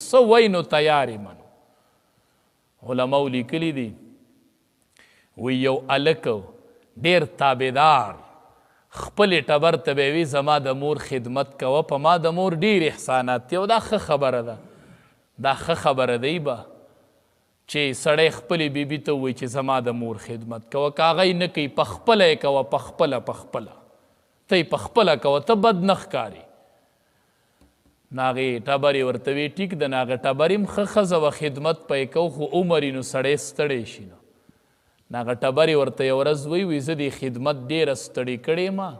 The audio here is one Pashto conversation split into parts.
سو وینو تیاری منو علماء لیکلی دی وی یو الک ډیر تابعدار خپل ټبر ته به وي زما د مور خدمت کوه په ما د مور ډیر احسانات دي او دا ښه خبره ده دا ښه خبره دی به چې سړی خپلې بیبي ته ووایي چې زما د مور خدمت کوه که هغه یې نه کوي پخپله یې کوه پخپله ته یې پخپله کوه ته بد نه ښکاري نو هغې ټبرې ورته وی ټیک ده نو هغه ټبر هم ښه ښځه وه خدمت به یې کوو خو عمر یې نو سړی ستړی شي نو هغه ټبرې ورته یو ورځ وی زه دې خدمت ډېره ستړې کړې ما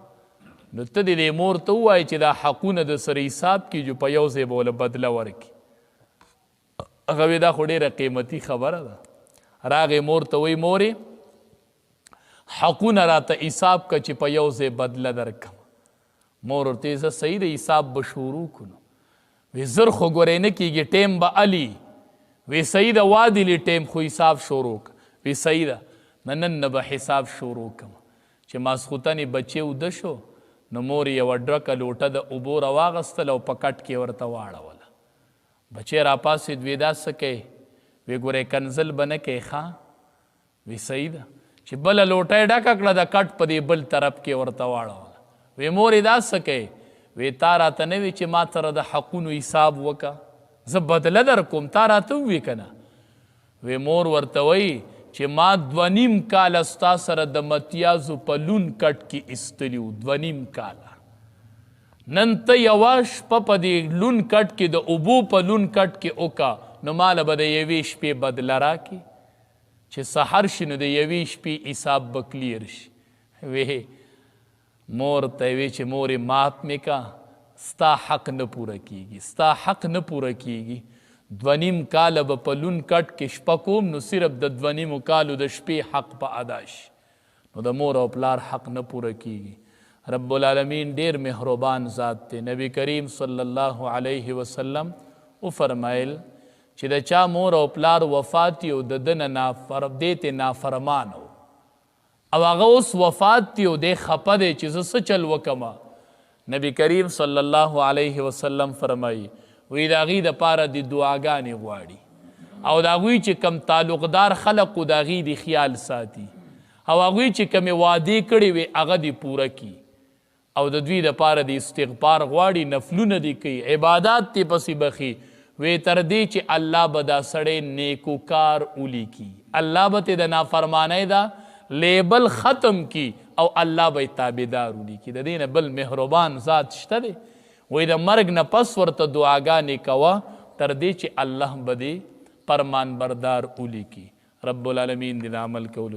نو ته دې مور ته ووایې چې دا حقونه د سره حساب کیږي په یو ځای به وله بدله ورکړي هغه وی دا خو ډېره قیمتي خبره ده راغې مور ته وی مورې حقونه راته حساب که چې په یو ځای بدله درکړم مور ورته زه صحیح د حساب به شروع کړو وی زر خو ګورې نه کېږي ټیم به علي وی صحیح ده وادلي ټیم خو حساب شروع که وی صحیح ده نن نه به حساب شروع کړم چې ماسخوتنې بچې اوده شو نو مور یې یوه ډرکه لوټه د اوبو راواغستل او په کټ کې ورته واړوله بچې راپاسېد وی دا څه کوې وی ګورې کنزل به نه کوې ښه وی صحیح ده چې بله لوټه یې ډکه کړه د کټ په دې بل طرف کې ورته واړوله وی مور یې دا څه کوې وی تا راته نه وي چې ما سره د حقونو حساب وکړه زه بدله در کوم تا راته ووي که نه وی مور ورته وایي چې ما 2.5 کاله ستا سره د متیازو په لون کټ کې ایستلي وو 2.5 کاله نن ته یوه شپه په دې لون کټ کې د اوبو په لون کټ کې وکړه نو ماله به د یوې شپې بدله راکړي چې سحر شي نو د یوې شپې حساب به کلیر شي وی مور ته وی چې مورې مات مې کا ستا حق نه پوره کیږي ستا حق نه پوره کیږي 2.5 کاله به په لون کټ کې شپه کوم نو صرف د 2.5 کالو د شپې حق په ادا شي نو د مور او پلار حق نه پوره کیږي رب العالمین ډیر مهربان ذات دی نبی کریم صلی الله علیه وسلم وفرمایل چې د چا مور او پلار وفات یو د ده نه دې ته نافرمان و او هغه اوس وفات دی او دی خپه دی چې زه څه چل وکمه نبی کریم صلی الله علیه وسلم فرمایي وی د هغې دپاره د دعاګانې غواړي او د هغوی چې کم تعلقدار خلق و د هغې د خیال ساتي او هغوی چې کمې وعدې کړې وي هغه دې پوره کي او د دوی دپاره د استغفار غواړي نفلونه دې کوي عبادات دې پسې بخي وی تر دې چې الله به دا سړی نیکوکار ولیکي الله به ته د نافرمانۍ دا لیبل ختم کی او الله به تابعدار ولیکي د دې نه بل مهربان ذات شته دی وی د مرګ نه پس ورته دعاګانې کوه تر دې چې الله به دې فرمان بردار ولیکي رب العالمین دې د عمل کولو